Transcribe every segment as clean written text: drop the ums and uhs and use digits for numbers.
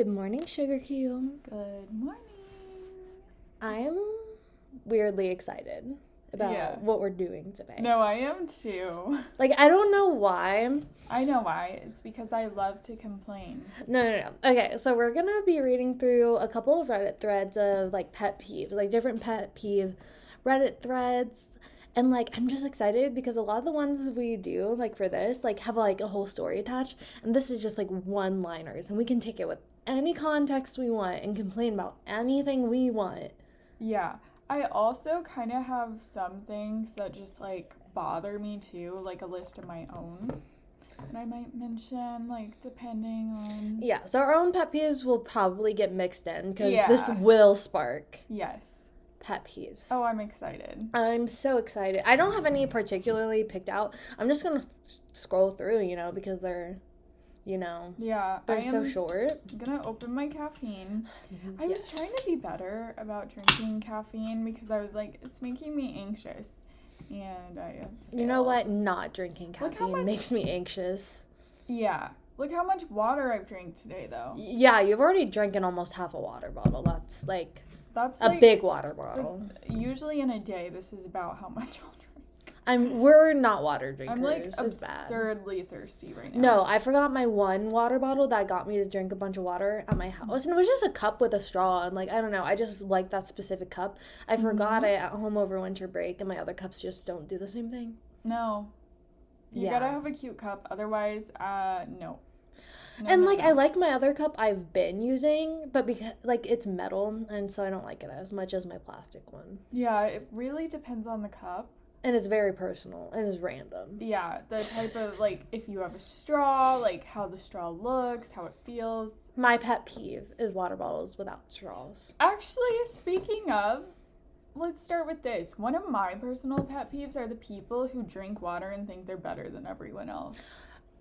Good morning, Sugarcube. Good morning. I'm weirdly excited about what we're doing today. No, I am too. Like, I don't know why. I know why. It's because I love to complain. No. Okay, so we're gonna be reading through a couple of Reddit threads of, like, pet peeves. Like, different pet peeve Reddit threads. And, like, I'm just excited because a lot of the ones we do, like, for this, like, have, like, a whole story attached. And this is just, like, one-liners. And we can take it with any context we want and complain about anything we want. Yeah. I also kind of have some things that just, like, bother me, too. Like, a list of my own. And I might mention, like, depending on... Yeah, so our own pet peeves will probably get mixed in because Yeah. this will spark Yes. pet peeves. Oh, I'm excited. I'm so excited. I don't have any particularly picked out. I'm just going to scroll through, because they're, Yeah. they're so short. I'm gonna open my caffeine. I Yes. was trying to be better about drinking caffeine because I was like, it's making me anxious. And I have You know failed. what? Not drinking Look how caffeine much- makes me anxious. Yeah. Look how much water I've drank today, though. Yeah, you've already drinking almost half a water bottle. That's like That's a like, big water bottle. usually in a day, this is about how much I'll drink. We're not water drinkers. I'm like It's bad. absurdly thirsty right now. No, I forgot my one water bottle that got me to drink a bunch of water at my house. And it was just a cup with a straw. And, like, I don't know. I just like that specific cup. I forgot it at home over winter break. And my other cups just don't do the same thing. No. You Yeah. gotta have a cute cup. Otherwise, no. And, like, I like my other cup I've been using. But, because like, it's metal. And so I don't like it as much as my plastic one. Yeah, it really depends on the cup. And it's very personal. And it's random. Yeah, the type of, like, if you have a straw, like, how the straw looks, how it feels. My pet peeve is water bottles without straws. Actually, speaking of, let's start with this. One of my personal pet peeves are the people who drink water and think they're better than everyone else.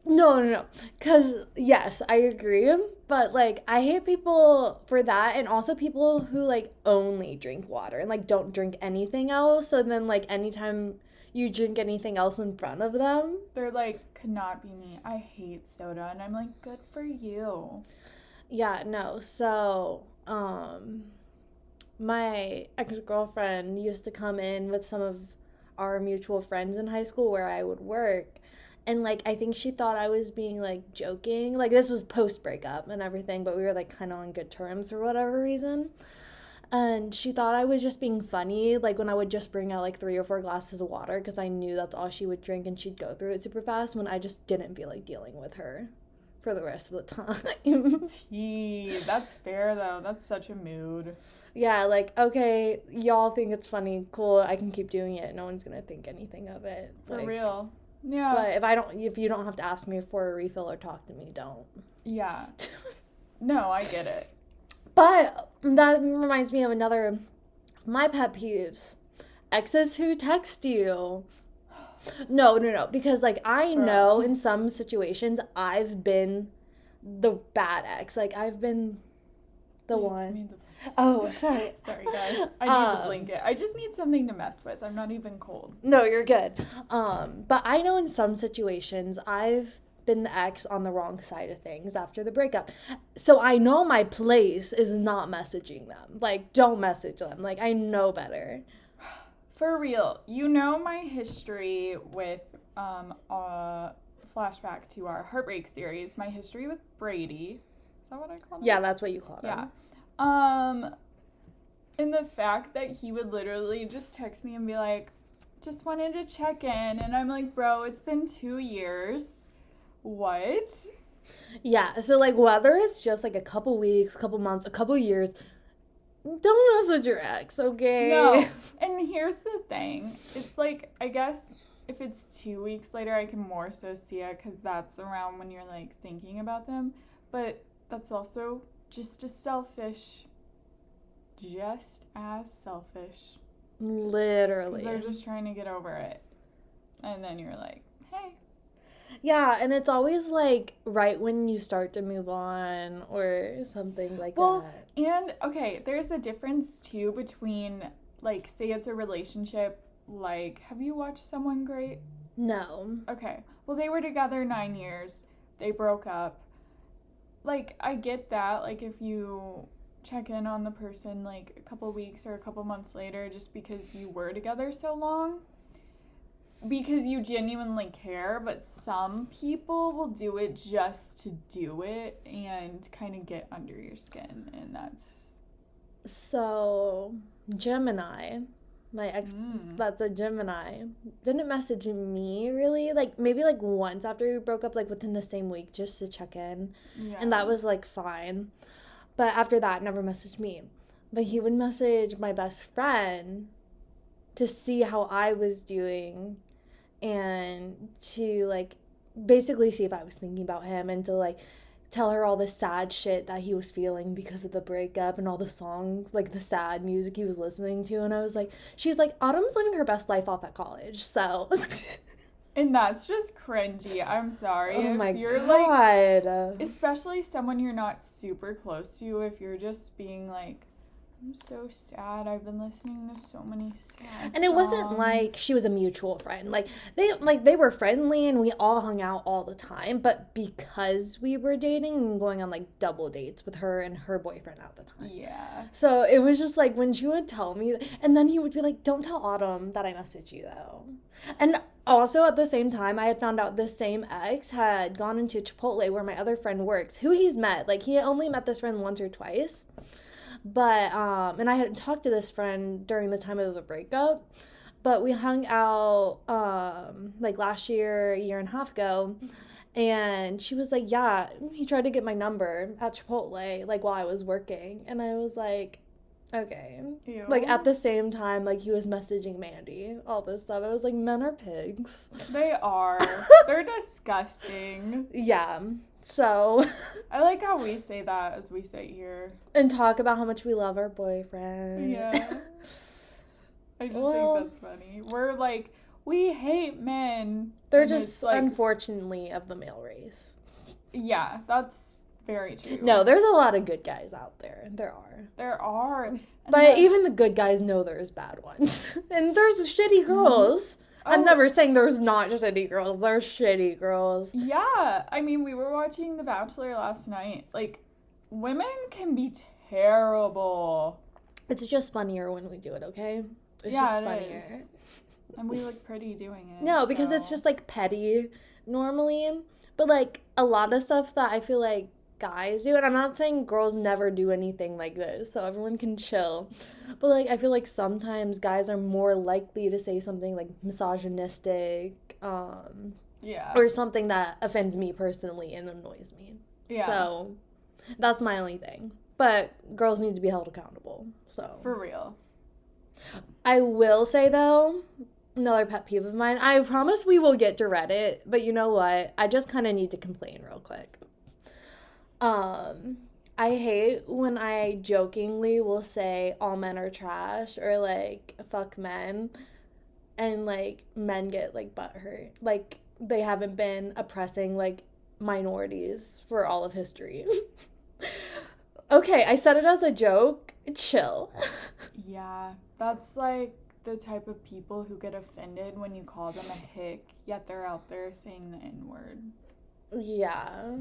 No. Because, yes, I agree. But, like, I hate people for that. And also people who, like, only drink water and, like, don't drink anything else. So then, like, anytime you drink anything else in front of them. They're like, could not be me. I hate soda. And I'm like, good for you. Yeah, no. So, my ex-girlfriend used to come in with some of our mutual friends in high school where I would work. And, like, I think she thought I was being, like, joking. Like, this was post-breakup and everything, but we were, like, kind of on good terms for whatever reason. And she thought I was just being funny, like, when I would just bring out, like, 3 or 4 glasses of water because I knew that's all she would drink and she'd go through it super fast when I just didn't feel like dealing with her for the rest of the time. That's fair, though. That's such a mood. Yeah, like, okay, y'all think it's funny, cool, I can keep doing it. No one's gonna think anything of it. For like, real. Yeah. But if you don't have to ask me for a refill or talk to me, don't. Yeah. No, I get it. But that reminds me of another of my pet peeves. Exes who text you. No, because, like, I know in some situations I've been the bad ex. Like, I've been the one. Oh, sorry. Sorry, guys. I need the blanket. I just need something to mess with. I'm not even cold. No, you're good. But I know in some situations I've been the ex on the wrong side of things after the breakup. So I know my place is not messaging them. Like, don't message them. Like, I know better. For real. You know my history with flashback to our heartbreak series. My history with Brady. Is that what I called him? Yeah, that's what you call it. Yeah. And the fact that he would literally just text me and be like, just wanted to check in. And I'm like, bro, it's been 2 years. What? Yeah, so, like, whether it's just, like, a couple weeks, couple months, a couple years, don't message your ex, okay? No. And here's the thing. It's like, I guess if it's 2 weeks later, I can more so see it because that's around when you're, like, thinking about them. But that's also just as selfish. Literally. They're just trying to get over it. And then you're like, hey. Yeah, and it's always, like, right when you start to move on or something like that. And, okay, there's a difference, too, between, like, say it's a relationship, like, have you watched Someone Great? No. Okay. Well, they were together 9 years. They broke up. like, I get that, like, if you check in on the person, like, a couple weeks or a couple months later just because you were together so long, because you genuinely care, but some people will do it just to do it and kind of get under your skin, and that's... So, Gemini, my ex, that's a Gemini, didn't message me really, like, maybe, like, once after we broke up, like, within the same week, just to check in, and that was, like, fine, but after that, never messaged me, but he would message my best friend to see how I was doing, and to, like, basically see if I was thinking about him, and to, like, tell her all the sad shit that he was feeling because of the breakup and all the songs, like, the sad music he was listening to. And I was like, she's like, Autumn's living her best life off at college, so. And that's just cringy. I'm sorry. Oh if my you're God. Like, especially someone you're not super close to, if you're just being like, I'm so sad. I've been listening to so many sad And it wasn't like she was a mutual friend. Like they were friendly and we all hung out all the time, but because we were dating and going on like double dates with her and her boyfriend at the time. Yeah. So it was just like when she would tell me, and then he would be like, "Don't tell Autumn that I messaged you though." And also at the same time, I had found out this same ex had gone into Chipotle where my other friend works, who he's met. Like he only met this friend once or twice. But, and I hadn't talked to this friend during the time of the breakup, but we hung out, like last year, a year and a half ago, and she was like, yeah, he tried to get my number at Chipotle, like while I was working, and I was like, okay. Ew. Like at the same time, like he was messaging Mandy, all this stuff. I was like, men are pigs. They are. They're disgusting. Yeah. So. I like how we say that as we sit here. And talk about how much we love our boyfriend. Yeah. I just think that's funny. We're like, we hate men. They're just, like, unfortunately, of the male race. Yeah, that's very true. No, there's a lot of good guys out there. There are. There are. But even the good guys know there's bad ones. And there's shitty girls. I'm never saying there's not shitty girls. There's shitty girls. Yeah. I mean, we were watching The Bachelor last night. Like, women can be terrible. It's just funnier when we do it, okay? It's yeah, just it funnier. is. And we look pretty doing it. No, because it's just, like, petty normally. But, like, a lot of stuff that I feel like guys do, and I'm not saying girls never do anything like this, so everyone can chill, but like I feel like sometimes guys are more likely to say something like misogynistic, or something that offends me personally and annoys me. Yeah. So that's my only thing. But girls need to be held accountable. So for real. I will say though, another pet peeve of mine, I promise we will get to Reddit, but you know what? I just kind of need to complain real quick. I hate when I jokingly will say all men are trash or like fuck men, and like men get like butthurt, like they haven't been oppressing like minorities for all of history. Okay, I said it as a joke. Chill. Yeah, that's like the type of people who get offended when you call them a hick, yet they're out there saying the N-word. Yeah.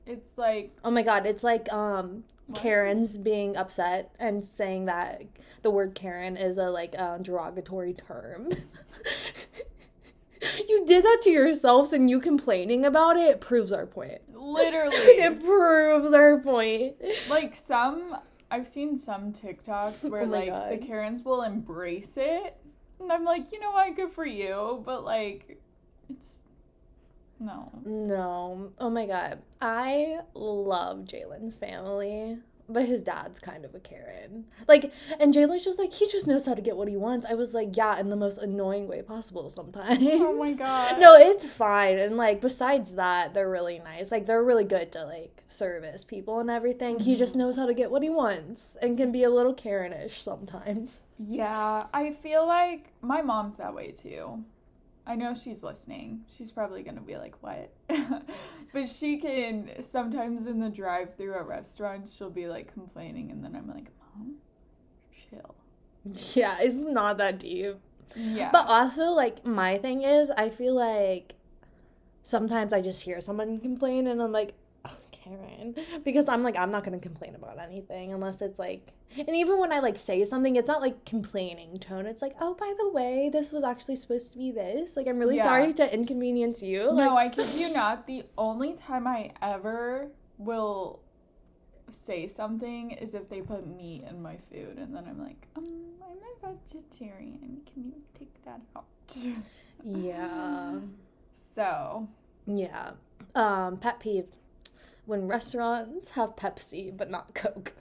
It's like... Oh my God, it's like Karens being upset and saying that the word Karen is a like derogatory term. You did that to yourselves, and you complaining about it proves our point. Literally. It proves our point. Like I've seen some TikToks where like God. The Karens will embrace it, and I'm like, you know what, good for you, but like, it's... No. Oh my God. I love Jalen's family, but his dad's kind of a Karen. Like, and Jalen's just like, he just knows how to get what he wants. I was like, yeah, in the most annoying way possible sometimes. Oh my God. No, it's fine. And like, besides that, they're really nice. Like, they're really good to like service people and everything. Mm-hmm. He just knows how to get what he wants and can be a little Karen-ish sometimes. Yeah, I feel like my mom's that way too. I know she's listening. She's probably going to be like, what? But she can, sometimes in the drive-thru at restaurants, she'll be like complaining, and then I'm like, Mom, chill. Yeah, it's not that deep. Yeah. But also, like, my thing is, I feel like sometimes I just hear someone complain, and I'm like, okay. Karen, because I'm like, I'm not gonna complain about anything unless it's like, and even when I like say something, it's not like complaining tone. It's like, oh, by the way, this was actually supposed to be this. Like, I'm really sorry to inconvenience you. No, like, I kid you not. The only time I ever will say something is if they put meat in my food, and then I'm like, I'm a vegetarian. Can you take that out? Yeah. So. Yeah. Pet peeve. When restaurants have Pepsi but not Coke.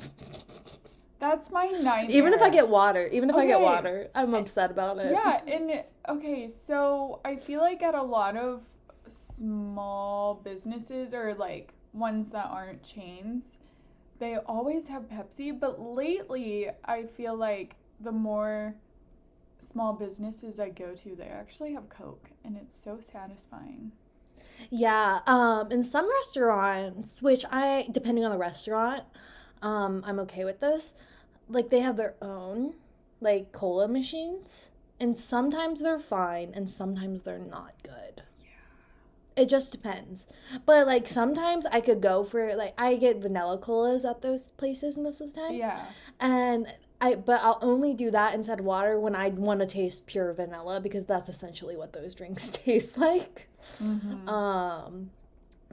That's my nightmare. Even if I get water, I'm upset about it. Yeah, and okay, so I feel like at a lot of small businesses or like ones that aren't chains, they always have Pepsi, but lately I feel like the more small businesses I go to, they actually have Coke, and it's so satisfying. Yeah, in some restaurants, which depending on the restaurant, I'm okay with this. Like, they have their own, like, cola machines, and sometimes they're fine, and sometimes they're not good. Yeah. It just depends. But, like, sometimes I could go for, like, I get vanilla colas at those places most of the time. Yeah. But I'll only do that instead of water when I want to taste pure vanilla, because that's essentially what those drinks taste like. Mm-hmm. I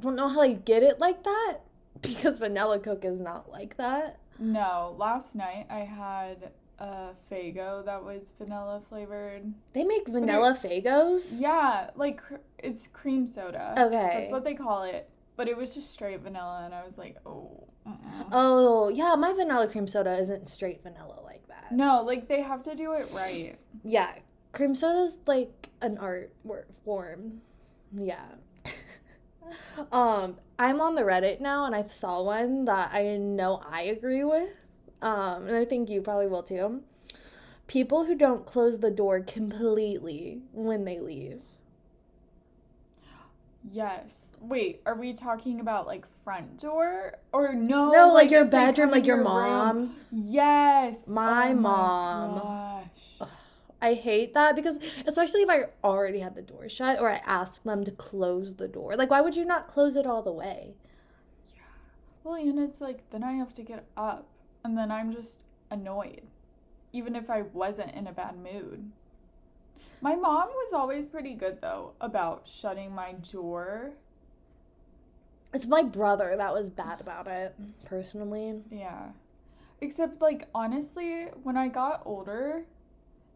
don't know how they get it like that, because vanilla Coke is not like that. No, last night I had a Faygo that was vanilla flavored. They make vanilla Faygos? Yeah, like it's cream soda. Okay. That's what they call it. But it was just straight vanilla, and I was like, oh. Oh, yeah, my vanilla cream soda isn't straight vanilla like that. No, like they have to do it right. Yeah, cream soda's like an art form. Yeah. I'm on the Reddit now, and I saw one that I know I agree with. And I think you probably will too. People who don't close the door completely when they leave. Yes. Wait, are we talking about like front door? Or no? No, like your bedroom, like your mom. Room. Yes. My mom. Gosh. I hate that, because especially if I already had the door shut or I asked them to close the door. Like, why would you not close it all the way? Yeah. Well, and it's like, then I have to get up, and then I'm just annoyed, even if I wasn't in a bad mood. My mom was always pretty good, though, about shutting my door. It's my brother that was bad about it, personally. Yeah. Except, like, honestly, when I got older,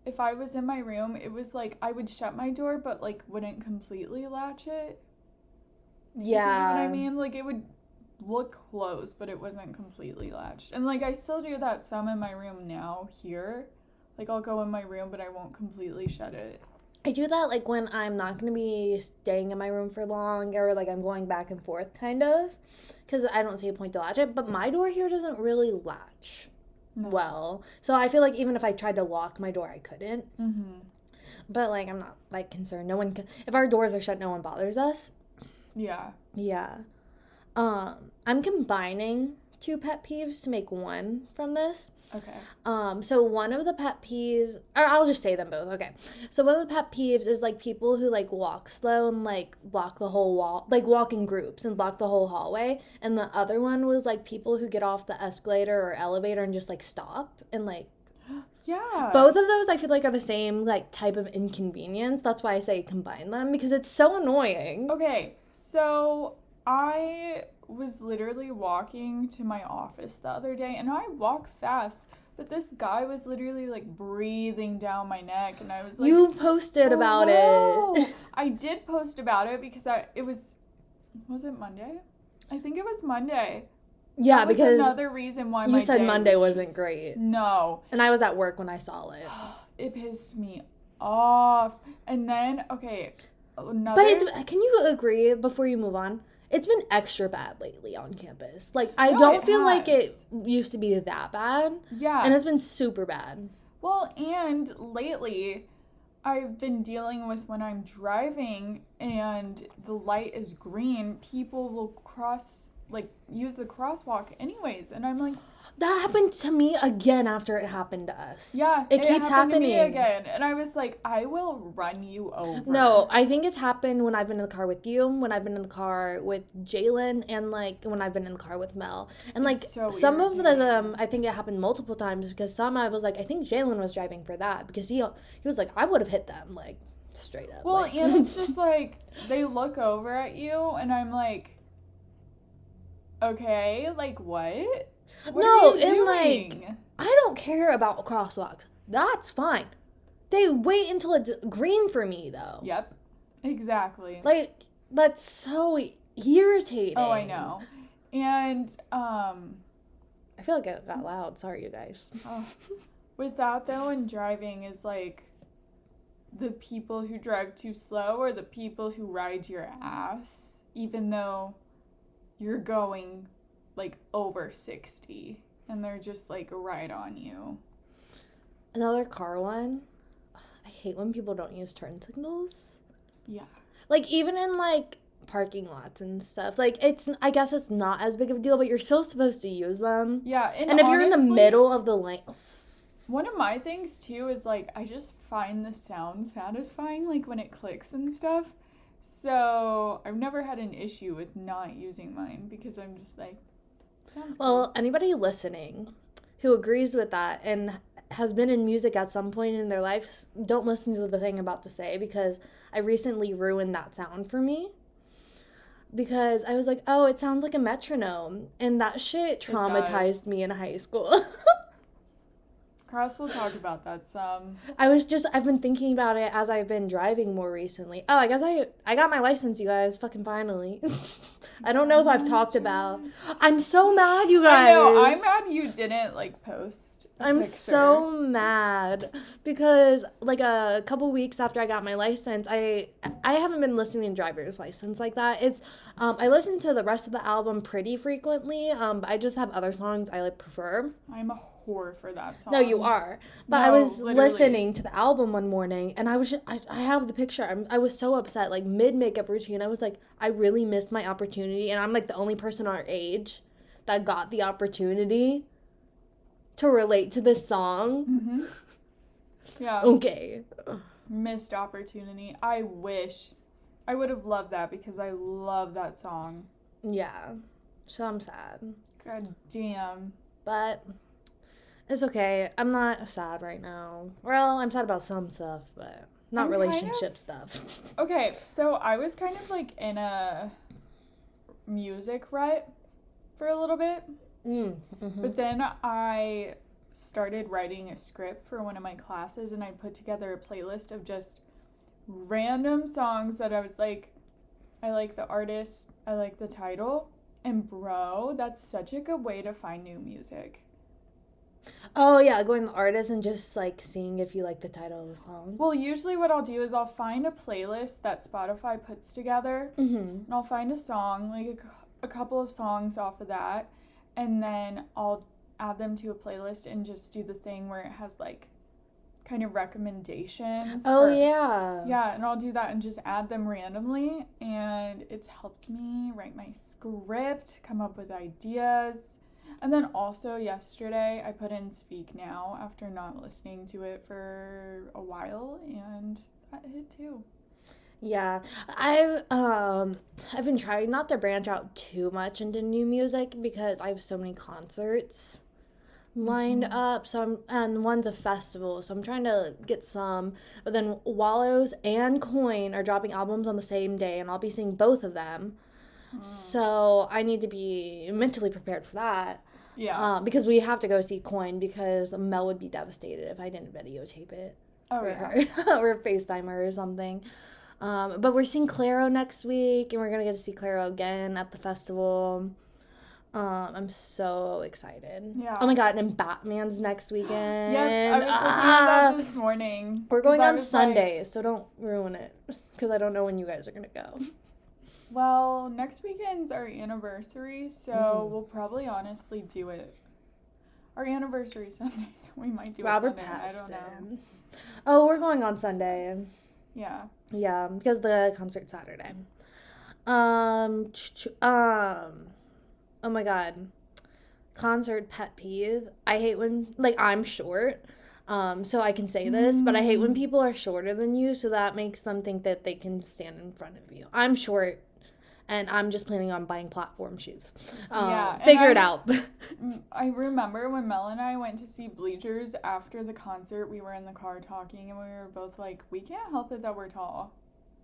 if I was in my room, it was like I would shut my door, but like wouldn't completely latch it. Yeah. You know what I mean? Like, it would look closed, but it wasn't completely latched. And like, I still do that some in my room now here. Like, I'll go in my room, but I won't completely shut it. I do that like when I'm not going to be staying in my room for long, or like I'm going back and forth kind of, because I don't see a point to latch it. But my door here doesn't really latch. No. Well, so I feel like even if I tried to lock my door, I couldn't. Mm-hmm. But like, I'm not like concerned. No one if our doors are shut, no one bothers us. Yeah. Yeah. I'm combining 2 pet peeves to make one from this. Okay. So one of the pet peeves, or I'll just say them both. Okay. So one of the pet peeves is like people who like walk slow and like block the whole wall, like walk in groups and block the whole hallway. And the other one was like people who get off the escalator or elevator and just like stop and like. Yeah. Both of those I feel like are the same like type of inconvenience. That's why I say combine them, because it's so annoying. Okay. So I was literally walking to my office the other day, and I walk fast, but this guy was literally like breathing down my neck, and I was like, you posted about it. I did post about it because was it Monday? I think it was Monday. Yeah, that was because another reason why you said Monday wasn't great. No. And I was at work when I saw it. It pissed me off. And then, okay, But can you agree, before you move on, it's been extra bad lately on campus. Like, I don't feel like it used to be that bad. Yeah. And it's been super bad. Well, and lately, I've been dealing with when I'm driving and the light is green, people will use the crosswalk anyways. And I'm like, That happened to me again after it happened to us. Yeah, It keeps happened to me happening. again. And I was like, I will run you over. No, I think it's happened when I've been in the car with you, when I've been in the car with Jalen, and like when I've been in the car with Mel. And like It's so some of irritating. them, I think it happened multiple times because some I was like, I think Jalen was driving for that because he was like, I would have hit them like straight up. Well, like. and it's just like they look over at you, and I'm like, okay, like what? What No, are you and doing? like I don't care about crosswalks. That's fine. They wait until it's green for me though. Yep, exactly. Like that's so irritating. Oh, I know. And I feel like it got loud. Sorry, you guys. with that though, and driving is like the people who drive too slow or the people who ride your ass, even though you're going like over 60 and they're just like right on you. Another car one. I hate when people don't use turn signals. Yeah. Like even in like parking lots and stuff. Like I guess it's not as big of a deal, but you're still supposed to use them. Yeah. And if you're in the middle of the lane. One of my things too is like I just find the sound satisfying, like when it clicks and stuff. So I've never had an issue with not using mine because I'm just like, sounds Well, cool. anybody listening who agrees with that and has been in music at some point in their life, don't listen to the thing I'm about to say because I recently ruined that sound for me. Because I was like, oh, it sounds like a metronome. And that shit traumatized me in high school. Cross will talk about that some. I've been thinking about it as I've been driving more recently. Oh, I guess I got my license, you guys, fucking finally. I don't know if I've talked about. I'm so mad, you guys. I know, I'm mad you didn't like post a I'm picture. so mad because like a couple weeks after I got my license, I haven't been listening to driver's license like that. It's I listen to the rest of the album pretty frequently, but I just have other songs I like prefer. I'm a whore for that song. No, you are. But I No, was literally. listening to the album one morning and I was I have the picture. I was so upset like mid makeup routine. I was like I really missed my opportunity and I'm like the only person our age that got the opportunity to relate to this song. Mm-hmm. Yeah. Okay. Missed opportunity. I wish. I would have loved that because I love that song. Yeah. So I'm sad. God damn. But it's okay. I'm not sad right now. Well, I'm sad about some stuff, but not I'm relationship stuff. Okay, so I was kind of like in a music rut for a little bit. Mm-hmm. But then I started writing a script for one of my classes and I put together a playlist of just random songs that I was like, I like the artist, I like the title, and bro, that's such a good way to find new music. Oh, yeah, going to the artist and just, like, seeing if you like the title of the song. Well, usually what I'll do is I'll find a playlist that Spotify puts together, Mm-hmm. and I'll find a song, like a couple of songs off of that, and then I'll add them to a playlist and just do the thing where it has, like, kind of recommendations. Oh, yeah. Yeah, and I'll do that and just add them randomly, and it's helped me write my script, come up with ideas. And then also yesterday I put in Speak Now after not listening to it for a while, and that hit too. Yeah, I've been trying not to branch out too much into new music because I have so many concerts lined up. And one's a festival, so I'm trying to get some. But then Wallows and Coin are dropping albums on the same day, and I'll be seeing both of them. So I need to be mentally prepared for that. Yeah. Because we have to go see Coin because Mel would be devastated if I didn't videotape it. Oh, for yeah. her or FaceTime her or something. But we're seeing Claro next week, and we're gonna get to see Claro again at the festival. I'm so excited. Yeah. Oh my god, and Batman's next weekend. Yep, I was looking at that this morning. We're going 'cause I on was Sunday, like, so don't ruin it because I don't know when you guys are gonna go. well, next weekend's our anniversary, so we'll probably honestly do it. Our anniversary Sunday, so we might do Robert it Sunday. I don't know. Pattinson. Oh, we're going on Sunday. Yeah. Yeah, because the concert's Saturday. Oh my god. concert pet peeve. I hate when, like, I'm short, so I can say this, but I hate when people are shorter than you, so that makes them think that they can stand in front of you. I'm short, and I'm just planning on buying platform shoes. Figure it out. I remember when Mel and I went to see Bleachers after the concert, we were in the car talking, and we were both like, we can't help it that we're tall.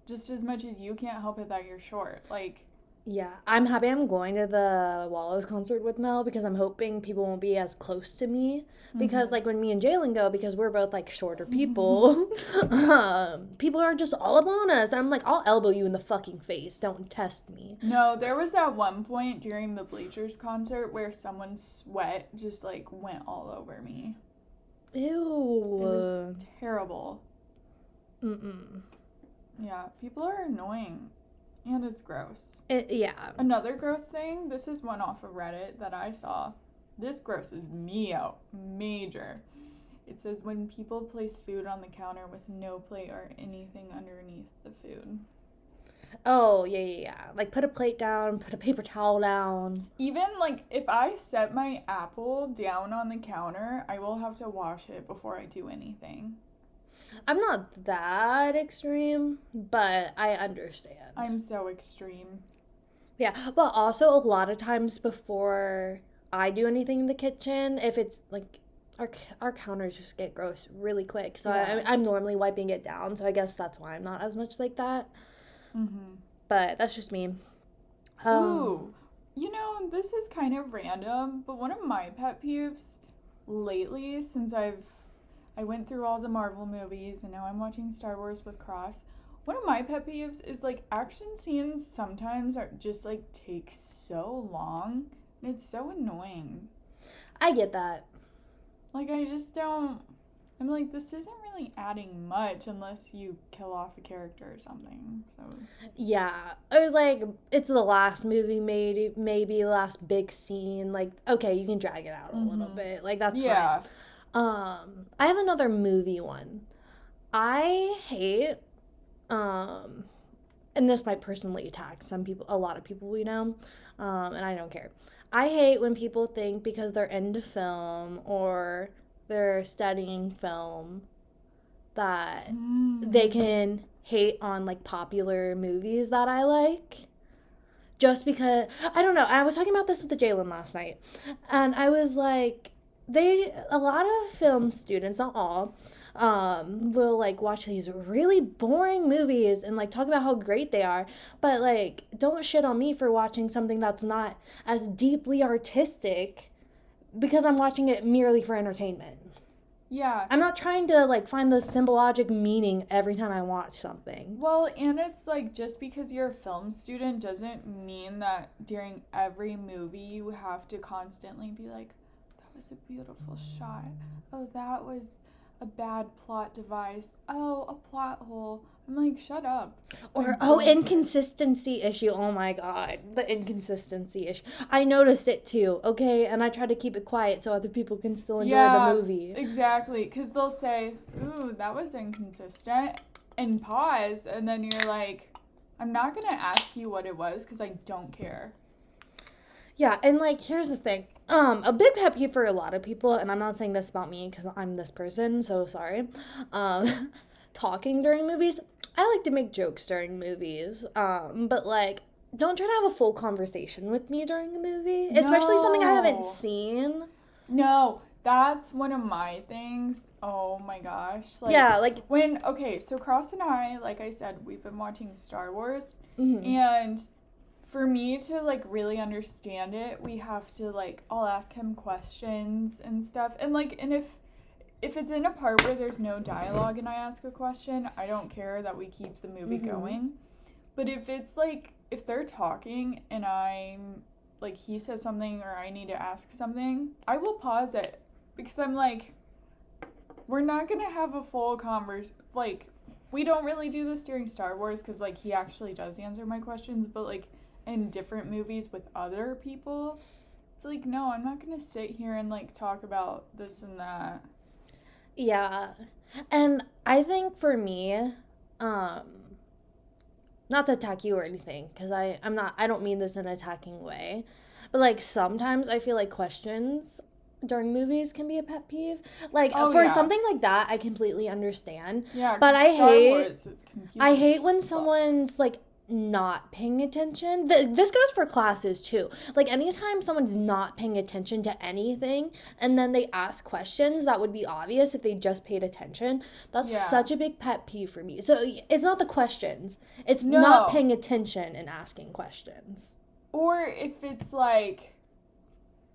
Just as much as you can't help it that you're short. Like, Yeah, I'm happy I'm going to the Wallows concert with Mel because I'm hoping people won't be as close to me. Because, like, when me and Jalen go, because we're both, like, shorter people, people are just all up on us. I'm like, I'll elbow you in the fucking face. Don't test me. no, there was that one point during the Bleachers concert where someone's sweat just, like, went all over me. Ew. It was terrible. Mm-mm. Yeah, people are annoying. And it's gross. Yeah. Another gross thing, this is one off of Reddit that I saw. This grosses me out. Major. It says when people place food on the counter with no plate or anything underneath the food. Oh, yeah. Like, put a plate down, put a paper towel down. Even, like, if I set my apple down on the counter, I will have to wash it before I do anything. I'm not that extreme, but I understand. I'm so extreme. Yeah, but also a lot of times before I do anything in the kitchen, if it's like our counters just get gross really quick, so Yeah. I'm normally wiping it down, so I guess that's why I'm not as much like that. Mm-hmm. But that's just me. Ooh, this is kind of random, but one of my pet peeves lately, since I went through all the Marvel movies and now I'm watching Star Wars with Cross. One of my pet peeves is, like, action scenes sometimes are just, like, take so long. And it's so annoying. I get that. Like, I just don't... I'm like, this isn't really adding much unless you kill off a character or something. So Yeah, or like it's the last movie, maybe last big scene. Like, okay, you can drag it out a little bit. Like, that's fine. I have another movie one. I hate, and this might personally attack a lot of people we know, and I don't care. I hate when people think because they're into film or they're studying film that they can hate on, like, popular movies that I like. Just because, I don't know, I was talking about this with the Jalen last night, and I was like, a lot of film students, not all, will, like, watch these really boring movies and, like, talk about how great they are, but, like, don't shit on me for watching something that's not as deeply artistic because I'm watching it merely for entertainment. Yeah. I'm not trying to, like, find the symbologic meaning every time I watch something. Well, and it's like, just because you're a film student doesn't mean that during every movie you have to constantly be like, that was a beautiful shot. Oh, that was a bad plot device. Oh, a plot hole. I'm like, shut up. Or, inconsistency issue. Oh my God. The inconsistency issue. I noticed it too, okay? And I try to keep it quiet so other people can still enjoy the movie. Exactly. Because they'll say, ooh, that was inconsistent. And pause. And then you're like, I'm not going to ask you what it was because I don't care. Yeah, and, like, here's the thing. A big pet peeve for a lot of people, and I'm not saying this about me because I'm this person, so sorry. Talking during movies. I like to make jokes during movies, but, like, don't try to have a full conversation with me during a movie, especially something I haven't seen. No, that's one of my things. Oh my gosh. Like, yeah, like, so Cross and I, like I said, we've been watching Star Wars, mm-hmm. and for me to, like, really understand it, we have to, like, I'll ask him questions and stuff, and, like, and if it's in a part where there's no dialogue and I ask a question, I don't care that we keep the movie going. But if it's, like, if they're talking and I'm, like, he says something or I need to ask something, I will pause it because I'm like, we're not going to have a full conversation. Like, we don't really do this during Star Wars because, like, he actually does answer my questions, but, like, in different movies with other people, it's like, no, I'm not going to sit here and, like, talk about this and that. Yeah, and I think for me, not to attack you or anything, because I don't mean this in an attacking way, But like sometimes I feel like questions during movies can be a pet peeve. Like Oh, for yeah. something like that, I completely understand. Yeah, But 'cause Star Wars is confusing I hate as when fuck. someone's like not paying attention. This goes for classes too. Like anytime someone's not paying attention to anything and then they ask questions that would be obvious if they just paid attention, that's Yeah. such a big pet peeve for me. So it's not the questions. It's No. not paying attention and asking questions. Or if it's like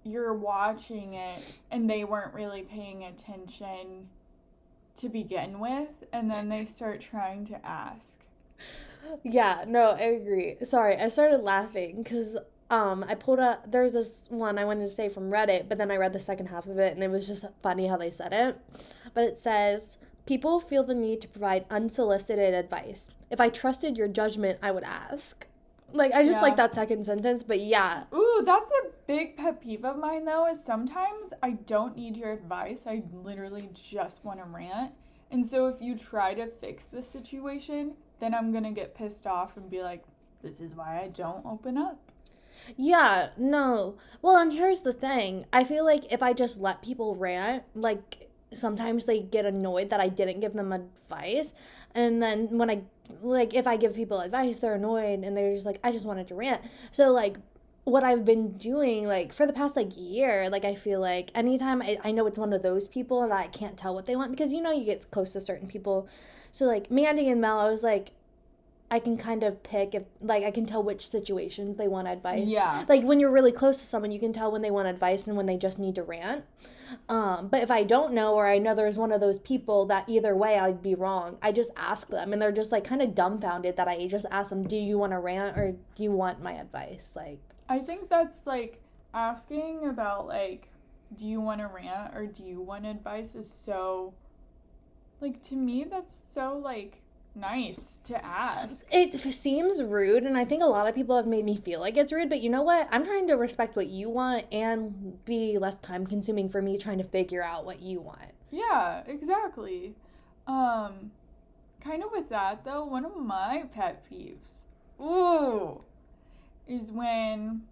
you're watching it and they weren't really paying attention to begin with, and then they start trying to ask. Yeah, no, I agree. Sorry, I started laughing because I pulled up, there's this one I wanted to say from Reddit, but then I read the second half of it and it was just funny how they said it. But it says, people feel the need to provide unsolicited advice. If I trusted your judgment, I would ask. Like, I just Yeah. like that second sentence, but yeah. Ooh, that's a big pet peeve of mine, though, is sometimes I don't need your advice. I literally just want to rant. And so if you try to fix the situation, then I'm going to get pissed off and be like, this is why I don't open up. Yeah, no. Well, and here's the thing. I feel like if I just let people rant, like sometimes they get annoyed that I didn't give them advice. And then when if I give people advice, they're annoyed and they're just like, I just wanted to rant. So, like, what I've been doing, like, for the past, like, year, like, I feel like anytime I know it's one of those people and I can't tell what they want because, you get close to certain people. So, like, Mandy and Mel, I was like, I can kind of pick if, like, I can tell which situations they want advice. Yeah. Like, when you're really close to someone, you can tell when they want advice and when they just need to rant. But if I don't know, or I know there's one of those people that either way I'd be wrong, I just ask them. And they're just, like, kind of dumbfounded that I just ask them, do you want to rant or do you want my advice? Like, I think that's, like, asking about, like, do you want to rant or do you want advice is so, like, to me, that's so, like, nice to ask. it seems rude, and I think a lot of people have made me feel like it's rude, but you know what? I'm trying to respect what you want and be less time consuming for me trying to figure out what you want. Yeah, exactly. Kind of with that, though, one of my pet peeves, is when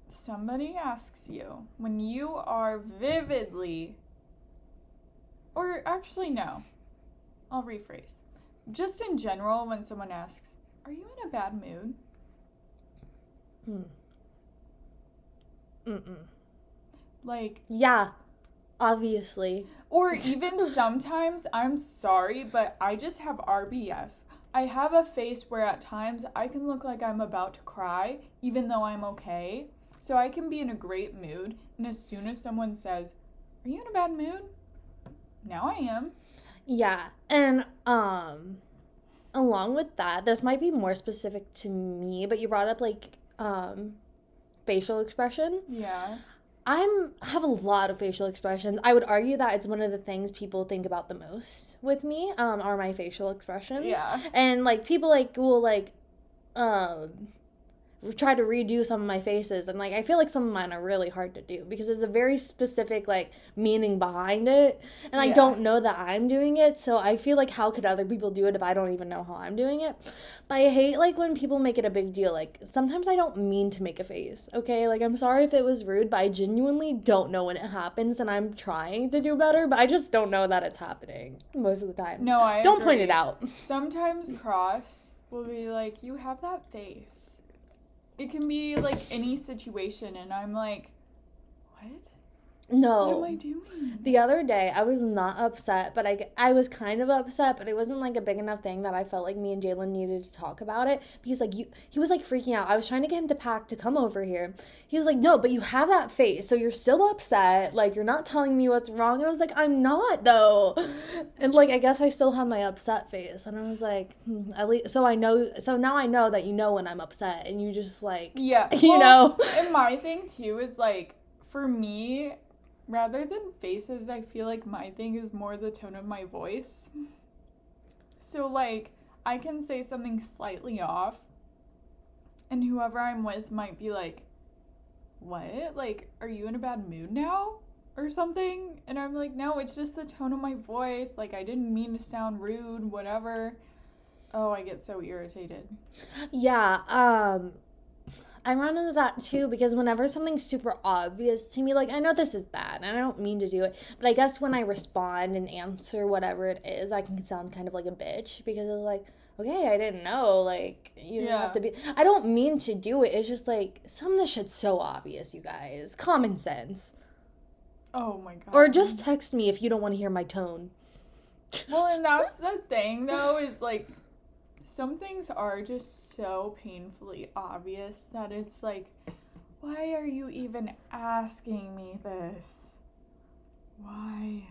somebody asks you, when you are vividly, or actually, no, I'll rephrase. Just in general, when someone asks, are you in a bad mood? Like, Yeah, obviously. or even sometimes, I'm sorry, but I just have RBF. I have a face where at times I can look like I'm about to cry, even though I'm okay. So I can be in a great mood, and as soon as someone says, are you in a bad mood? Now I am. Yeah, and along with that, this might be more specific to me, but you brought up like facial expression. Yeah. I have a lot of facial expressions. I would argue that it's one of the things people think about the most with me, are my facial expressions. Yeah. And like people like will like try to redo some of my faces, and like I feel like some of mine are really hard to do because there's a very specific like meaning behind it, and I Yeah. don't know that I'm doing it, so I feel like how could other people do it if I don't even know how I'm doing it. But I hate like when people make it a big deal. Like sometimes I don't mean to make a face, okay? Like I'm sorry if it was rude, but I genuinely don't know when it happens, and I'm trying to do better, but I just don't know that it's happening most of the time. No, I Don't point agree. it out. Sometimes Cross will be like, you have that face. It can be like any situation, and I'm like, what? No. What am I doing? The other day, I was not upset, but I was kind of upset, but it wasn't like a big enough thing that I felt like me and Jalen needed to talk about it because like he was like freaking out. I was trying to get him to pack to come over here. He was like, no, but you have that face, so you're still upset. Like you're not telling me what's wrong. And I was like, I'm not though. And like I guess I still have my upset face, and I was like, at least so I know. So now I know that you know when I'm upset, and you just like Yeah. you know. And my thing too is like, for me, rather than faces, I feel like my thing is more the tone of my voice. So, like, I can say something slightly off, and whoever I'm with might be like, what? Like, are you in a bad mood now? Or something? And I'm like, no, it's just the tone of my voice. Like, I didn't mean to sound rude, whatever. Oh, I get so irritated. Yeah, I run into that too because whenever something's super obvious to me, like I know this is bad and I don't mean to do it, but I guess when I respond and answer whatever it is, I can sound kind of like a bitch because it's like, okay, I didn't know, like you didn't have to be. I don't mean to do it. It's just like some of this shit's so obvious, you guys. Common sense. Oh my god. Or just text me if you don't want to hear my tone. Well, and that's the thing though, is like some things are just so painfully obvious that it's like, why are you even asking me this? Why?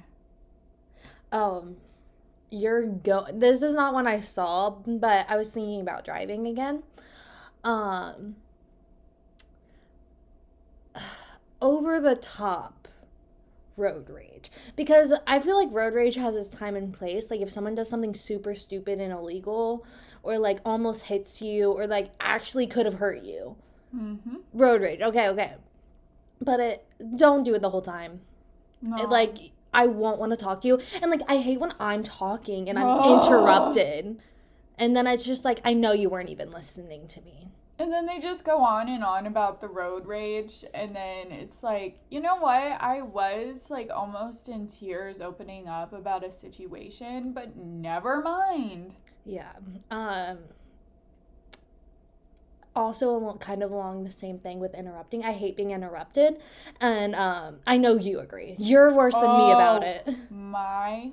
This is not one I saw, but I was thinking about driving again. Over the top road rage, because I feel like road rage has its time and place. Like if someone does something super stupid and illegal, or like almost hits you, or like actually could have hurt you, road rage. Okay, but don't do it the whole time. No. I won't want to talk to you, and like I hate when I'm talking and I'm interrupted, and then it's just like I know you weren't even listening to me. And then they just go on and on about the road rage, and then it's like, you know what? I was like almost in tears opening up about a situation, but never mind. Yeah. Also kind of along the same thing with interrupting. I hate being interrupted, and I know you agree. You're worse than me about it. My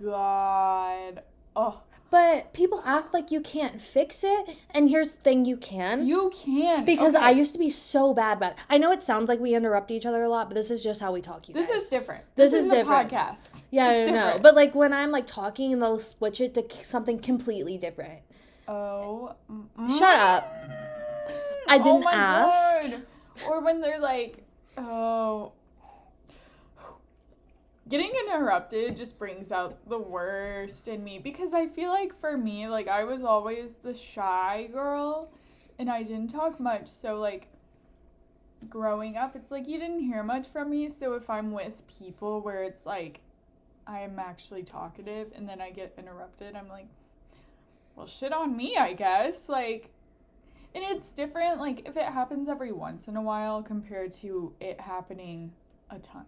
God. Oh. But people act like you can't fix it, and here's the thing, you can. You can. Because I used to be so bad about it. I know it sounds like we interrupt each other a lot, but this is just how we talk, you guys. This is different. This is different. Podcast. Yeah, I know. But like when I'm like talking and they'll switch it to something completely different. Oh. Shut up. I didn't ask. God. Or when they're like, getting interrupted just brings out the worst in me, because I feel like for me, like I was always the shy girl and I didn't talk much. So like growing up, it's like you didn't hear much from me. So if I'm with people where it's like I'm actually talkative and then I get interrupted, I'm like, well, shit on me, I guess. Like, and it's different, like, if it happens every once in a while compared to it happening a ton.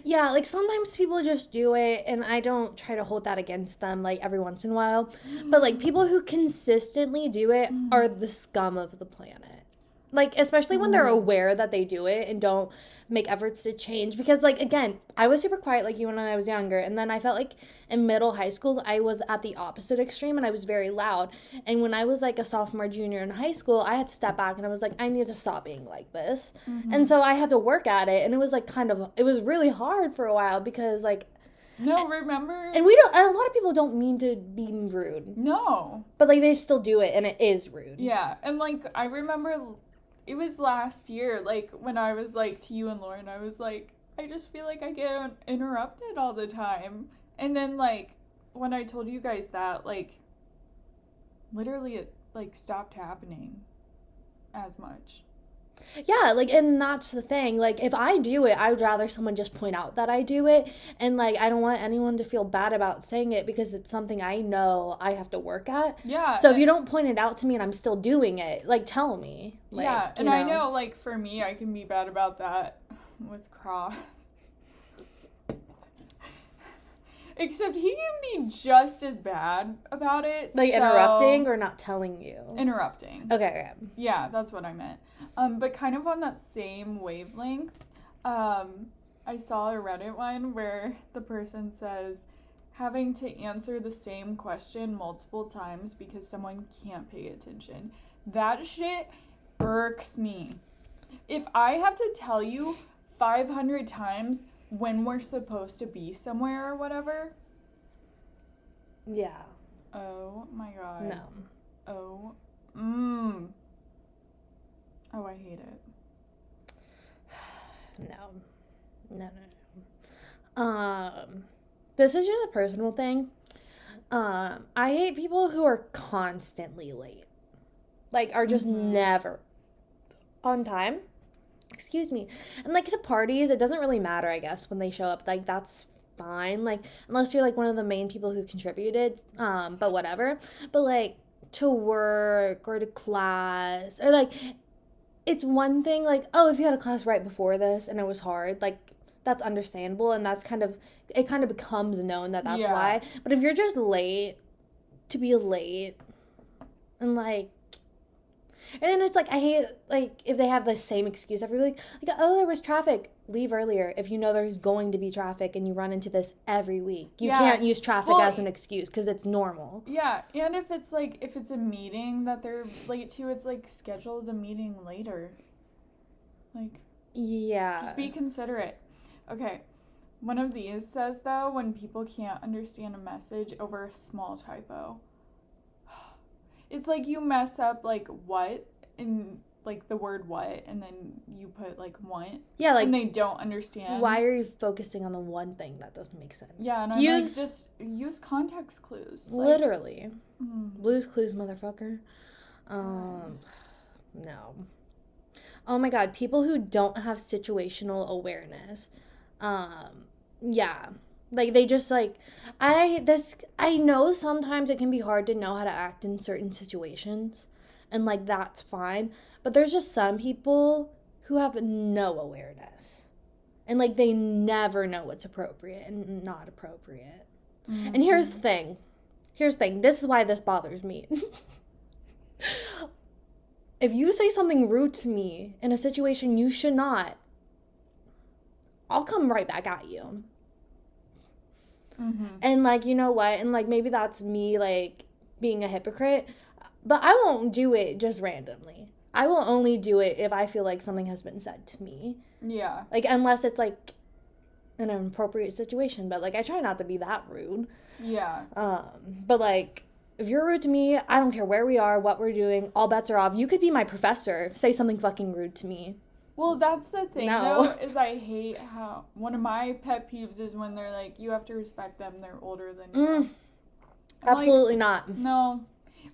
Yeah, like, sometimes people just do it, and I don't try to hold that against them, like, every once in a while. But, like, people who consistently do it are the scum of the planet. Like, especially when they're aware that they do it and don't make efforts to change. Because, like, again, I was super quiet like you when I was younger. And then I felt like in middle high school, I was at the opposite extreme and I was very loud. And when I was, like, a sophomore, junior in high school, I had to step back and I was like, I need to stop being like this. And so I had to work at it. And it was, like, it was really hard for a while because, like, remember? And a lot of people don't mean to be rude. No. But, like, they still do it and it is rude. Yeah. And, like, I remember it was last year, like, when I was, like, to you and Lauren, I was like, I just feel like I get interrupted all the time. And then, like, when I told you guys that, like, literally it, like, stopped happening as much. Yeah, like, and that's the thing. Like, if I do it, I would rather someone just point out that I do it. And, like, I don't want anyone to feel bad about saying it because it's something I know I have to work at. Yeah. So if you don't point it out to me and I'm still doing it, like, tell me. Like, yeah, and I know, like, for me, I can be bad about that with Cross. Except he can be just as bad about it. Like, interrupting or not telling you? Interrupting. Okay. Yeah, that's what I meant. But kind of on that same wavelength, I saw a Reddit one where the person says having to answer the same question multiple times because someone can't pay attention. That shit irks me. If I have to tell you 500 times when we're supposed to be somewhere or whatever. Yeah. Oh my God. No. Oh. Oh, I hate it. No. This is just a personal thing. I hate people who are constantly late. Like, are just never on time. Excuse me. And, like, to parties, it doesn't really matter, I guess, when they show up. Like, that's fine. Like, unless you're, like, one of the main people who contributed. But whatever. But, like, to work or to class or, like, it's one thing, like, oh, if you had a class right before this and it was hard, like, that's understandable, and that's kind of, it kind of becomes known that that's why. But if you're just late to be late, and, like, and then it's like, I hate, like, if they have the same excuse every week. Like, oh, there was traffic. Leave earlier if you know there's going to be traffic and you run into this every week. You can't use traffic as an excuse because it's normal. Yeah, and if it's, like, if it's a meeting that they're late to, it's, like, schedule the meeting later. Like, yeah. Just be considerate. Okay, one of these says, though, when people can't understand a message over a small typo. It's like you mess up, like, what, in, like, the word what, and then you put, like, want. Yeah, like. And they don't understand. Why are you focusing on the one thing that doesn't make sense? Yeah, and I'm like, just use context clues. Literally. Blue's Clues, motherfucker. No. Oh my god, people who don't have situational awareness. Yeah. Like, they just, like, I know sometimes it can be hard to know how to act in certain situations, and, like, that's fine, but there's just some people who have no awareness, and, like, they never know what's appropriate and not appropriate. And here's the thing, this is why this bothers me. If you say something rude to me in a situation you should not, I'll come right back at you. And, like, you know what? And, like, maybe that's me, like, being a hypocrite. But I won't do it just randomly. I will only do it if I feel like something has been said to me. Yeah. Like, unless it's, like, in an appropriate situation. But, like, I try not to be that rude. Yeah. But, like, if you're rude to me, I don't care where we are, what we're doing, all bets are off. You could be my professor. Say something fucking rude to me. Well, that's the thing, though, is I hate how, one of my pet peeves is when they're like, you have to respect them, they're older than you. Absolutely not. No.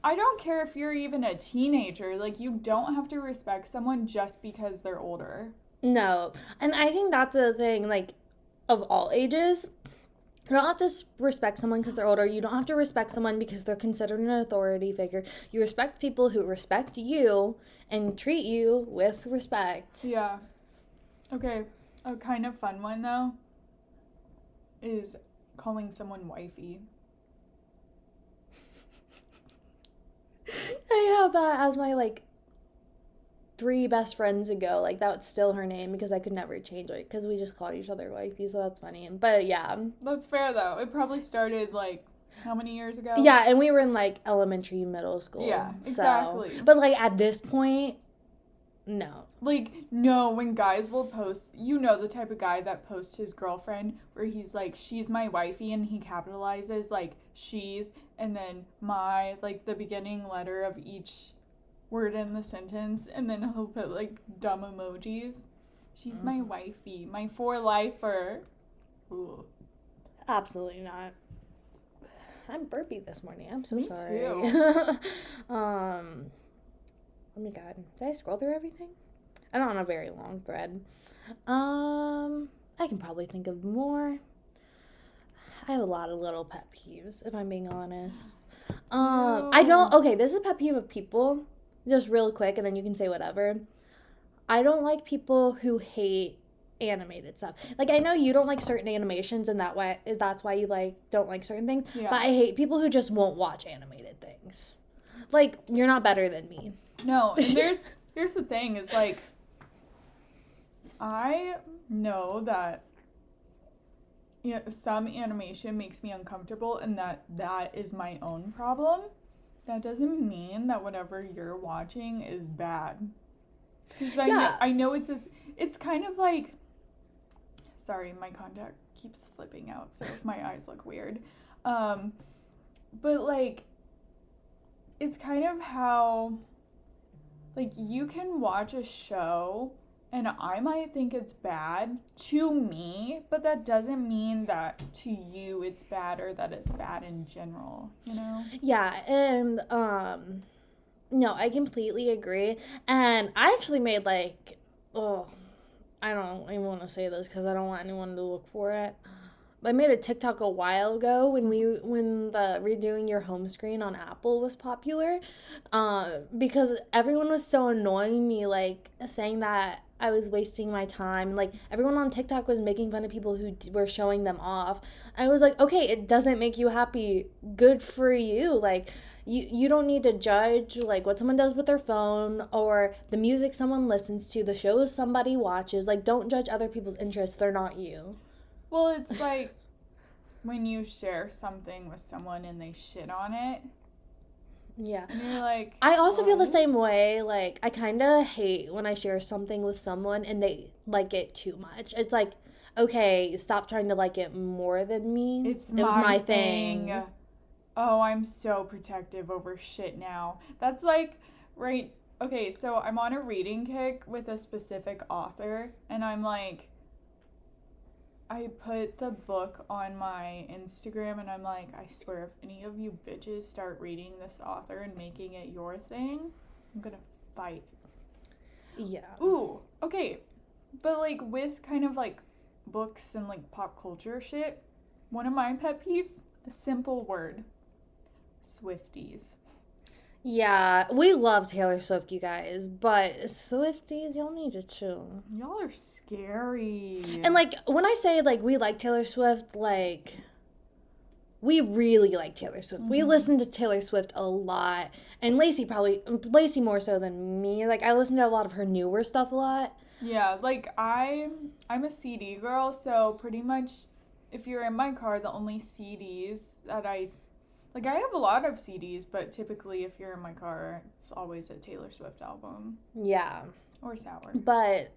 I don't care if you're even a teenager. Like, you don't have to respect someone just because they're older. No. And I think that's a thing, like, of all ages. You don't have to respect someone because they're older. You don't have to respect someone because they're considered an authority figure. You respect people who respect you and treat you with respect. Yeah. Okay. A kind of fun one, though, is calling someone wifey. I have that as my, like, 3 best friends ago. Like, that's still her name because I could never change it because we just called each other wifey, so that's funny. But yeah, that's fair though. It probably started, like, how many years ago? Yeah, and we were in, like, elementary, middle school. Yeah, exactly. So. But, like, at this point, no. Like, no, when guys will post, you know, the type of guy that posts his girlfriend where he's like, she's my wifey, and he capitalizes, like, she's, and then my, like, the beginning letter of each word in the sentence, and then he'll put, like, dumb emojis. She's my wifey, my for-lifer. Ugh. Absolutely not. I'm burpy this morning. I'm so sorry. Too. Oh my god. Did I scroll through everything? I'm on a very long thread. I can probably think of more. I have a lot of little pet peeves, if I'm being honest. I don't, okay, this is a pet peeve of people, just real quick, and then you can say whatever. I don't like people who hate animated stuff. Like, I know you don't like certain animations, and that's why you, like, don't like certain things, but I hate people who just won't watch animated things. Like, you're not better than me. No, and here's the thing, is, like, I know that, you know, some animation makes me uncomfortable, and that is my own problem. That doesn't mean that whatever you're watching is bad. Because I know it's kind of like, sorry, my contact keeps flipping out, so if my eyes look weird. But, like, it's kind of how, like, you can watch a show and I might think it's bad to me, but that doesn't mean that to you it's bad or that it's bad in general, you know? Yeah, and, no, I completely agree. And I actually made, like, I don't even want to say this because I don't want anyone to look for it. I made a TikTok a while ago when the redoing your home screen on Apple was popular, because everyone was so annoying me, like saying that I was wasting my time. Like everyone on TikTok was making fun of people who were showing them off. I was like, okay, it doesn't make you happy. Good for you. Like you don't need to judge like what someone does with their phone or the music someone listens to, the shows somebody watches. Like don't judge other people's interests. They're not you. Well, it's like when you share something with someone and they shit on it. Yeah. And you're like, I also feel the what? same way. Like, I kind of hate when I share something with someone and they like it too much. It's like, okay, stop trying to like it more than me. It was my thing. Oh, I'm so protective over shit now. That's like, right. Okay, so I'm on a reading kick with a specific author, and I'm like, I put the book on my Instagram and I'm like, I swear if any of you bitches start reading this author and making it your thing, I'm gonna fight. Yeah. Ooh, okay. But like with kind of like books and like pop culture shit, one of my pet peeves, a simple word. Swifties. Yeah, we love Taylor Swift, you guys, but Swifties, y'all need to chill. Y'all are scary. And like when I say like we like Taylor Swift, like we really like Taylor Swift. We listen to Taylor Swift a lot. And Lacey more so than me. Like I listen to a lot of her newer stuff a lot. Yeah, like I'm a CD girl, so pretty much if you're in my car, the only CDs that I have a lot of CDs, but typically if you're in my car, it's always a Taylor Swift album. Yeah. Or Sour. But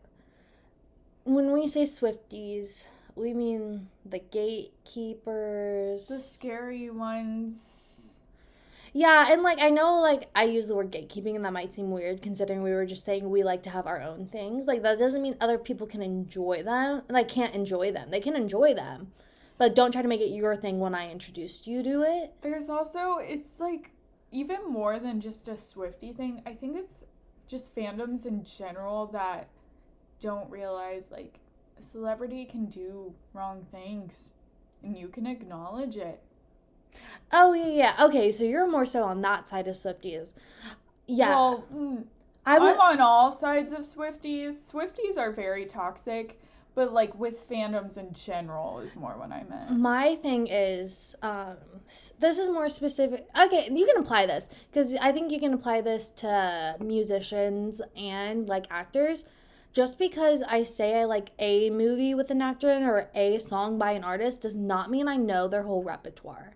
when we say Swifties, we mean the gatekeepers. The scary ones. Yeah, and like I know like I use the word gatekeeping and that might seem weird considering we were just saying we like to have our own things. Like that doesn't mean other people can enjoy them. Like can't enjoy them. They can enjoy them. But don't try to make it your thing when I introduced you to it. There's also, it's like, even more than just a Swiftie thing. I think it's just fandoms in general that don't realize, like, a celebrity can do wrong things. And you can acknowledge it. Oh, yeah. Okay, so you're more so on that side of Swifties. Yeah. Well, I'm on all sides of Swifties. Swifties are very toxic. But, like, with fandoms in general is more what I meant. My thing is, this is more specific. Okay, you can apply this. Because I think you can apply this to musicians and, like, actors. Just because I say I like a movie with an actor in it or a song by an artist does not mean I know their whole repertoire.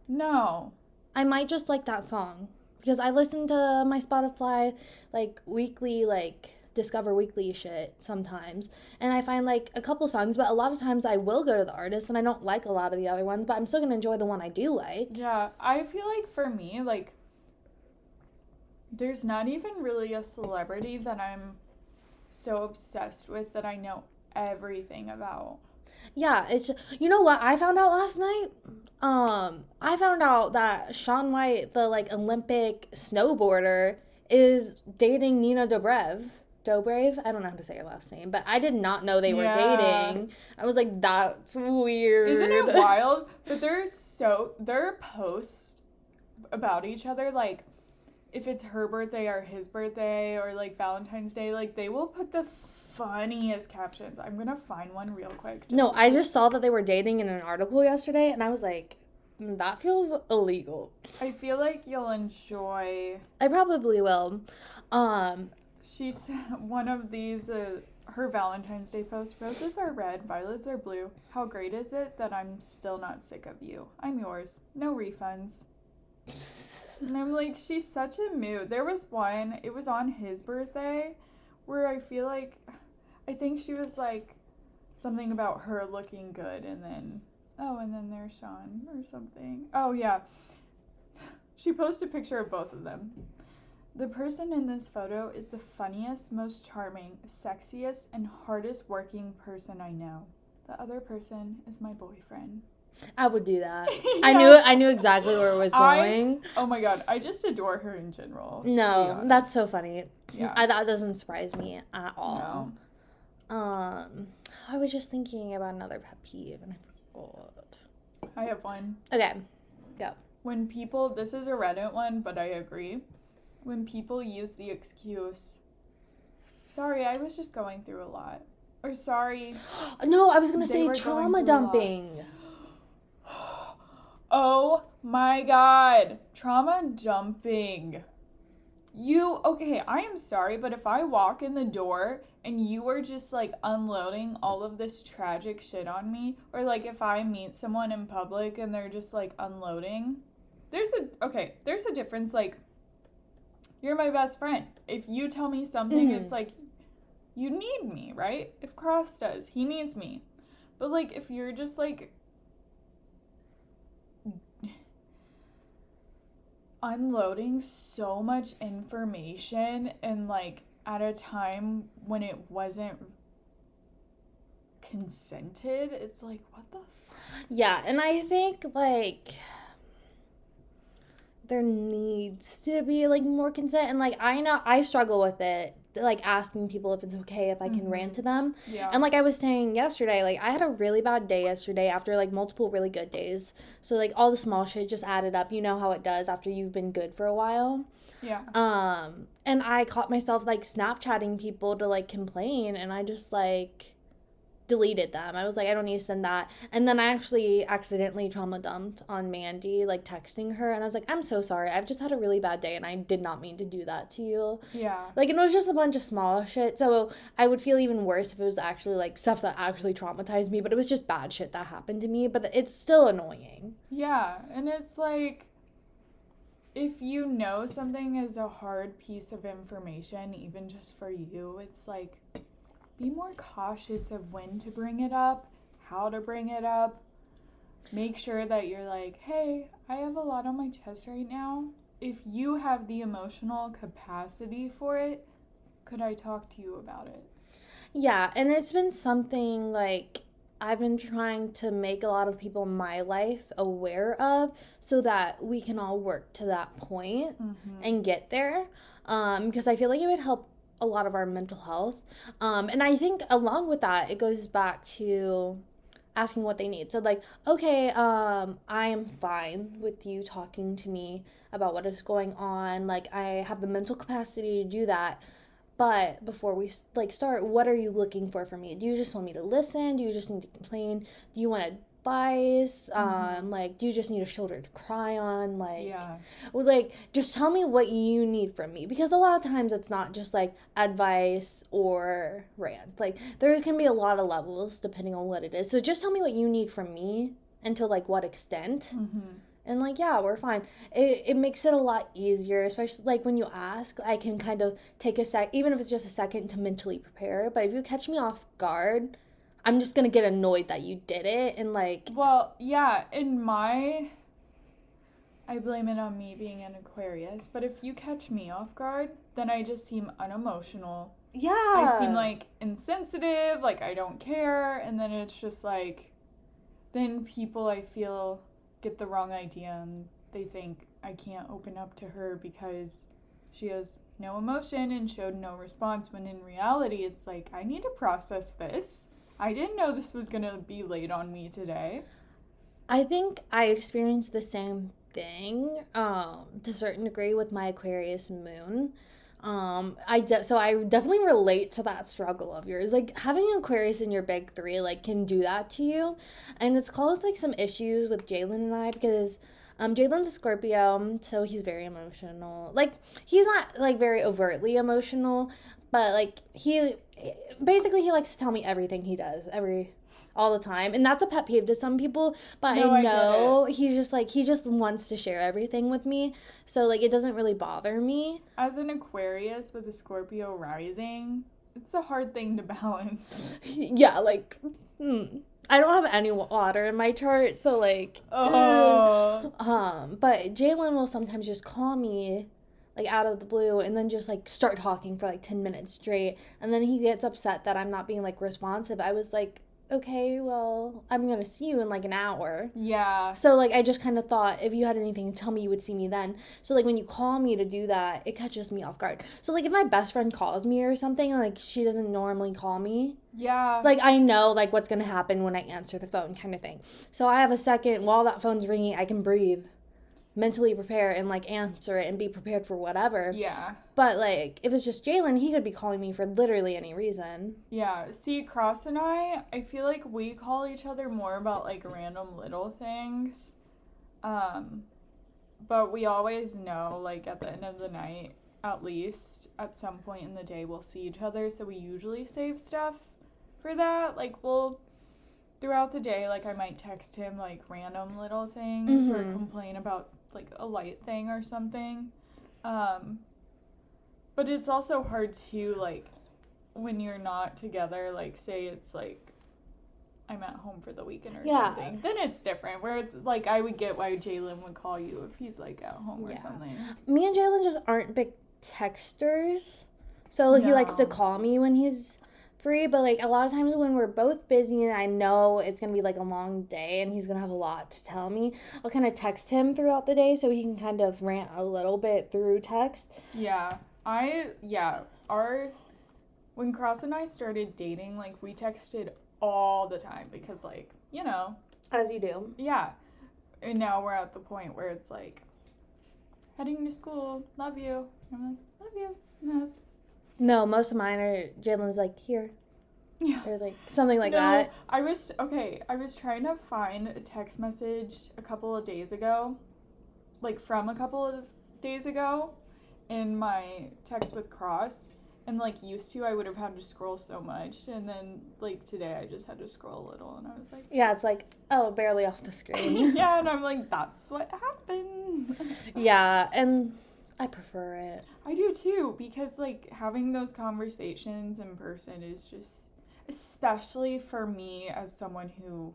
No. I might just like that song. Because I listen to my Spotify, like, weekly, like Discover Weekly shit sometimes, and I find like a couple songs, but a lot of times I will go to the artist and I don't like a lot of the other ones, but I'm still gonna enjoy the one I do like. Yeah, I feel like for me, like, there's not even really a celebrity that I'm so obsessed with that I know everything about. Yeah, it's, you know what I found out last night? I found out that Shaun White, the like Olympic snowboarder, is dating Nina Dobrev. Dobrev? I don't know how to say her last name, but I did not know they were dating. I was like, that's weird. Isn't it wild? But their posts about each other, like, if it's her birthday or his birthday or, like, Valentine's Day, like, they will put the funniest captions. I'm gonna find one real quick. I just saw that they were dating in an article yesterday, and I was like, that feels illegal. I feel like you'll enjoy. I probably will. She's one of these, her Valentine's Day post. Roses are red, violets are blue. How great is it that I'm still not sick of you? I'm yours. No refunds. And I'm like, she's such a mood. There was one, it was on his birthday, where I feel like, I think she was like, something about her looking good, and then there's Shaun or something. Oh, yeah. She posted a picture of both of them. The person in this photo is the funniest, most charming, sexiest, and hardest working person I know. The other person is my boyfriend. I would do that. Yeah. I knew exactly where it was going. Oh my god, I just adore her in general. No, that's so funny. Yeah. That doesn't surprise me at all. No. I was just thinking about another pet peeve, and God. I have one. Okay, go. When people, this is a Reddit one, but I agree. When people use the excuse, sorry, I was just going through a lot. Or sorry. No, I was going to they say were trauma going through a lot. dumping. Oh my God. Trauma dumping. Okay, I am sorry, but if I walk in the door and you are just like unloading all of this tragic shit on me, or like if I meet someone in public and they're just like unloading, there's a difference. Like, you're my best friend. If you tell me something, it's like, you need me, right? If Cross does, he needs me. But like, if you're just like unloading so much information and like at a time when it wasn't consented, it's like, what the Yeah, and I think like there needs to be like more consent, and like I know I struggle with it, like asking people if it's okay if I can rant to them. Yeah. And like I was saying yesterday, like I had a really bad day yesterday after like multiple really good days. So like all the small shit just added up. You know how it does after you've been good for a while. Yeah. And I caught myself like Snapchatting people to like complain, and I just like deleted them. I was like, I don't need to send that. And then I actually accidentally trauma dumped on Mandy, like texting her, and I was like, I'm so sorry. I've just had a really bad day and I did not mean to do that to you. Yeah. Like, and it was just a bunch of small shit. So I would feel even worse if it was actually like stuff that actually traumatized me, but it was just bad shit that happened to me. But it's still annoying. Yeah. And it's like, if you know something is a hard piece of information, even just for you, it's like, be more cautious of when to bring it up, how to bring it up. Make sure that you're like, hey, I have a lot on my chest right now. If you have the emotional capacity for it, could I talk to you about it? Yeah, and it's been something like I've been trying to make a lot of people in my life aware of so that we can all work to that point and get there. Because I feel like it would help a lot of our mental health. And I think along with that, it goes back to asking what they need. So like, okay, I am fine with you talking to me about what is going on. Like, I have the mental capacity to do that. But before we like start, what are you looking for from me? Do you just want me to listen? Do you just need to complain? Do you want advice? Like, do you just need a shoulder to cry on? Like, Yeah. well, like, just tell me what you need from me, because a lot of times it's not just like advice or rant. Like, there can be a lot of levels depending on what it is. So just tell me what you need from me and to like what extent. And like, yeah, we're fine. It makes it a lot easier, especially like when you ask, I can kind of take a sec, even if it's just a second, to mentally prepare. But if you catch me off guard, I'm just gonna get annoyed that you did it. And like, well, yeah, I blame it on me being an Aquarius, but if you catch me off guard, then I just seem unemotional. yeah, I seem like insensitive, like I don't care, and then it's just like, then people, I feel, get the wrong idea and they think I can't open up to her because she has no emotion and showed no response, when in reality it's like, I need to process this. I didn't know this was gonna be laid on me today. I think I experienced the same thing to a certain degree with my Aquarius moon. So I definitely relate to that struggle of yours. Like, having an Aquarius in your big three, like, can do that to you. And it's caused, like, some issues with Jalen and I, because Jalen's a Scorpio, so he's very emotional. Like, he's not, like, very overtly emotional, but, like, he likes to tell me everything he does, all the time. And that's a pet peeve to some people, but No, I know I get it. he just wants to share everything with me. So like, it doesn't really bother me. As an Aquarius with a Scorpio rising, it's a hard thing to balance. Yeah, like, I don't have any water in my chart, so like, Oh. But Jalen will sometimes just call me like out of the blue and then just like start talking for like 10 minutes straight, and then he gets upset that I'm not being like responsive. I was like, okay, well, I'm gonna see you in like an hour. Yeah. So, like, I just kind of thought if you had anything to tell me, you would see me then. So, like, when you call me to do that, it catches me off guard. So, like, if my best friend calls me or something, like, she doesn't normally call me, Yeah. like, I know, like, what's going to happen when I answer the phone kind of thing. So, I have a second, while that phone's ringing, I can breathe, mentally prepare, and, like, answer it and be prepared for whatever. Yeah. But, like, if it's just Jalen, he could be calling me for literally any reason. Yeah. See, Cross and I feel like we call each other more about, like, random little things. But we always know, like, at the end of the night, at least, at some point in the day, we'll see each other. So we usually save stuff for that. Like, throughout the day, like, I might text him, like, random little things or complain about, like, a light thing or something. But it's also hard to, like, when you're not together, like, say it's, like, I'm at home for the weekend or something. Then it's different, where it's, like, I would get why Jalen would call you if he's, like, at home or something. Me and Jalen just aren't big texters. So he likes to call me when he's free, but, like, a lot of times when we're both busy and I know it's going to be, like, a long day and he's going to have a lot to tell me, I'll kind of text him throughout the day so he can kind of rant a little bit through text. Yeah. When Cross and I started dating, like, we texted all the time because, like, you know. As you do. Yeah. And now we're at the point where it's, like, heading to school, love you. I'm like, love you. No, most of mine are, Jalen's like, here. Yeah. There's, like, something like that. I was trying to find a text message a couple of days ago, like, from a couple of days ago in my text with Cross. And, like, used to, I would have had to scroll so much. And then, like, today I just had to scroll a little. And I was like... Yeah, it's like, oh, barely off the screen. Yeah, and I'm like, that's what happened. Yeah, and I prefer it. I do, too. Because, like, having those conversations in person is just... Especially for me as someone who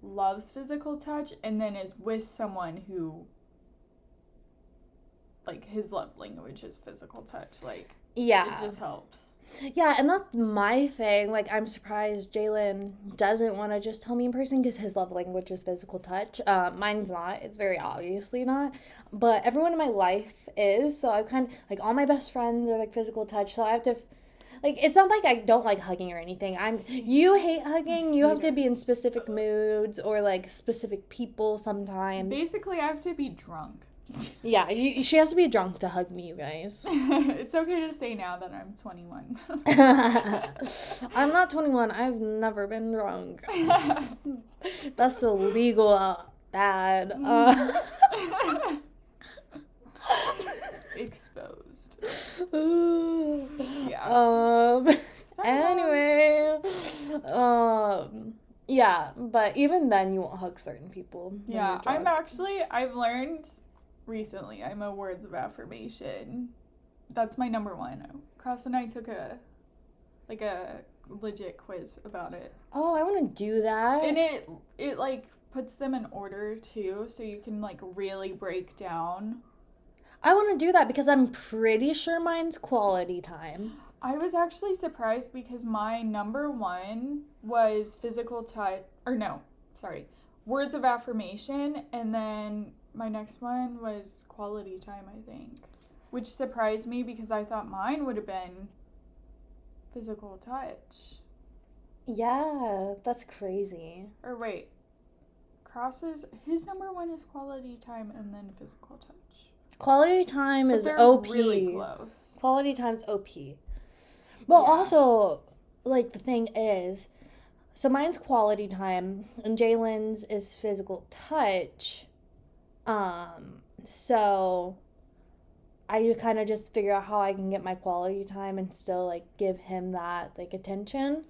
loves physical touch and then is with someone who... Like, his love language is physical touch. Like... Yeah. It just helps. Yeah, and that's my thing. Like, I'm surprised Jalen doesn't want to just tell me in person because his love language is physical touch. Mine's not. It's very obviously not. But everyone in my life is. So I've kind of, like, all my best friends are, like, physical touch. So I have to, like, it's not like I don't like hugging or anything. You hate hugging. You have to be in specific moods or, like, specific people sometimes. Basically, I have to be drunk. Yeah, she has to be drunk to hug me, you guys. It's okay to say now that I'm 21. I'm not 21. I've never been drunk. That's illegal. Bad. Exposed. Yeah. Anyway. Yeah, but even then you won't hug certain people. Yeah, I've learned recently, I'm a words of affirmation. That's my number one. Cross and I took a legit quiz about it. Oh, I want to do that. And it like puts them in order too, so you can like really break down. I want to do that because I'm pretty sure mine's quality time. I was actually surprised because my number one was physical touch, words of affirmation, and then my next one was quality time, I think, which surprised me because I thought mine would have been physical touch. Yeah, that's crazy. Or wait, his number one is quality time and then physical touch. Quality time is they're OP. Really close. Quality time's OP. Well, Yeah. Also, like, the thing is, so mine's quality time, and Jalen's is physical touch. So I kind of just figure out how I can get my quality time and still, like, give him that, like, attention.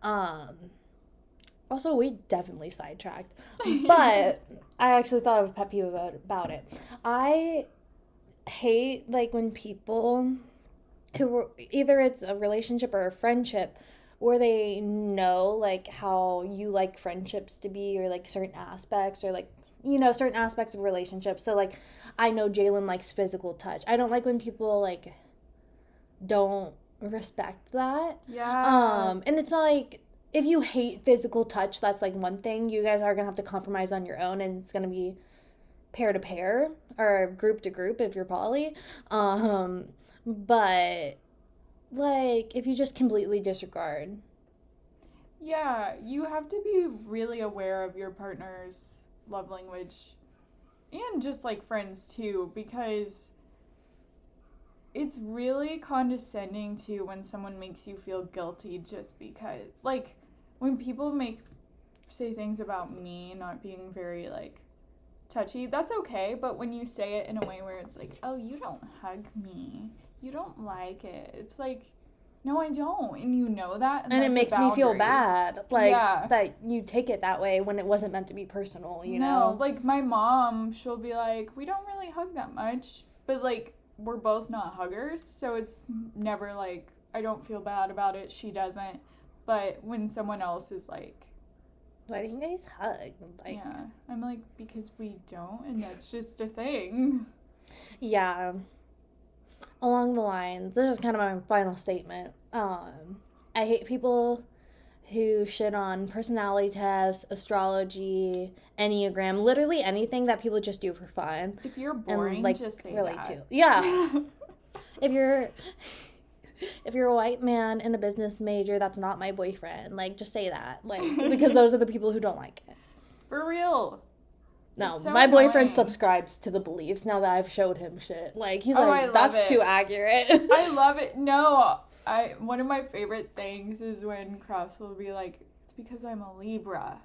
Also, we definitely sidetracked. But I actually thought of a pet peeve about it. I hate, like, when people who, either it's a relationship or a friendship, where they know, like, how you like friendships to be, or, like, certain aspects, or, like, you know, certain aspects of relationships. So, like, I know Jalen likes physical touch. I don't like when people, like, don't respect that. Yeah. And it's not like, if you hate physical touch, that's like one thing. You guys are gonna have to compromise on your own, and it's gonna be pair to pair or group to group if you're poly. But like if you just completely disregard. Yeah, you have to be really aware of your partner's love language and just like friends too, because it's really condescending to when someone makes you feel guilty just because, like, when people say things about me not being very like touchy, that's okay, but when you say it in a way where it's like, oh, you don't hug me, you don't like it, it's like, no, I don't, and you know that, and it makes me feel bad, like, yeah, that you take it that way when it wasn't meant to be personal, you know? Like, my mom, she'll be like, we don't really hug that much, but, like, we're both not huggers, so it's never, like, I don't feel bad about it, she doesn't, but when someone else is like, why do you guys hug? Like, yeah, I'm like, because we don't, and that's just a thing. Yeah. Along the lines, this is kind of my final statement. I hate people who shit on personality tests, astrology, Enneagram, literally anything that people just do for fun. If you're boring, and, like, just say relate that. to. Yeah. if you're a white man and a business major, that's not my boyfriend. Like, just say that. Like, because those are the people who don't like it. For real. No, so my boyfriend annoying. subscribes to the beliefs now that I've showed him shit. Like, he's I like, love that's it. too accurate. I love it. No, one of my favorite things is when Cross will be like, it's because I'm a Libra,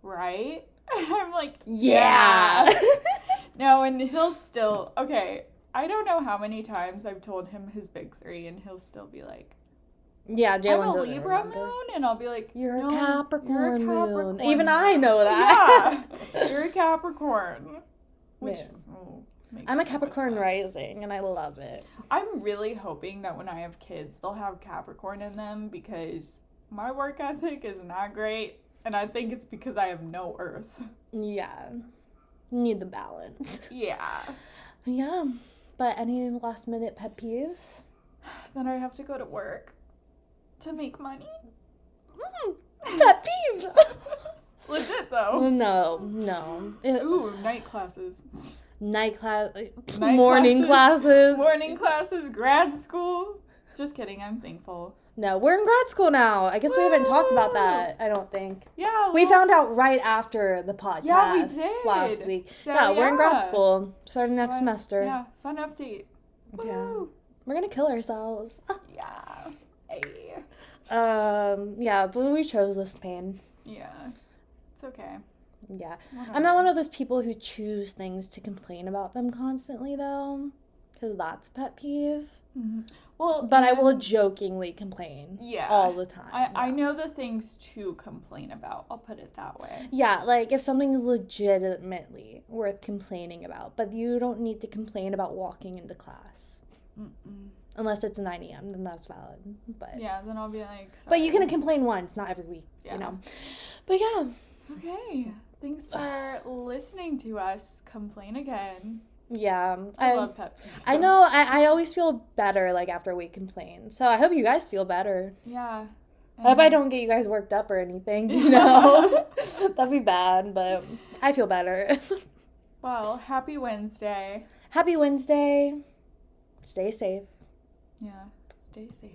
right? And I'm like, yeah. No, and he'll still, okay, I don't know how many times I've told him his big three, and he'll still be like, yeah, Jalen I'm a doesn't Libra remember. moon, and I'll be like, You're no, a Capricorn you're a moon. Capricorn Even moon. I know that. Yeah, you're a Capricorn. Which makes I'm a so Capricorn much sense. rising, and I love it. I'm really hoping that when I have kids, they'll have Capricorn in them, because my work ethic is not great, and I think it's because I have no Earth. Yeah. Need the balance. Yeah. Yeah. But any last minute pet peeves? Then I have to go to work to make money. Pet peeve! Legit, though. No. Ooh, night classes. Night class. Night Morning classes. Morning classes, grad school. Just kidding, I'm thankful. No, we're in grad school now. I guess we haven't talked about that, I don't think. Yeah. We found out right after the podcast. Yeah, we did. Last week. So, yeah, we're in grad school. Starting next semester. Yeah, fun update. Yeah. Woo. We're gonna kill ourselves. Yeah. Hey. Yeah, but we chose this pain. Yeah. It's okay. Yeah. Whatever. I'm not one of those people who choose things to complain about them constantly, though. Because that's a pet peeve. Mm-hmm. Well, but I will jokingly complain all the time. I know the things to complain about. I'll put it that way. Yeah, like if something's legitimately worth complaining about, but you don't need to complain about walking into class. Mm-mm. Unless it's 9 a.m., then that's valid. But yeah, then I'll be like, sorry. But you can complain once, not every week, you know. But yeah. Okay. Thanks for listening to us complain again. Yeah. I love pet peeves. I know. I always feel better, like, after we complain. So I hope you guys feel better. Yeah. I hope I don't get you guys worked up or anything, you know? That'd be bad, but I feel better. Well, happy Wednesday. Happy Wednesday. Stay safe. Yeah. Stay safe.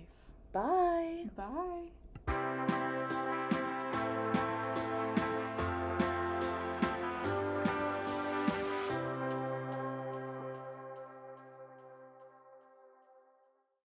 Bye. Bye.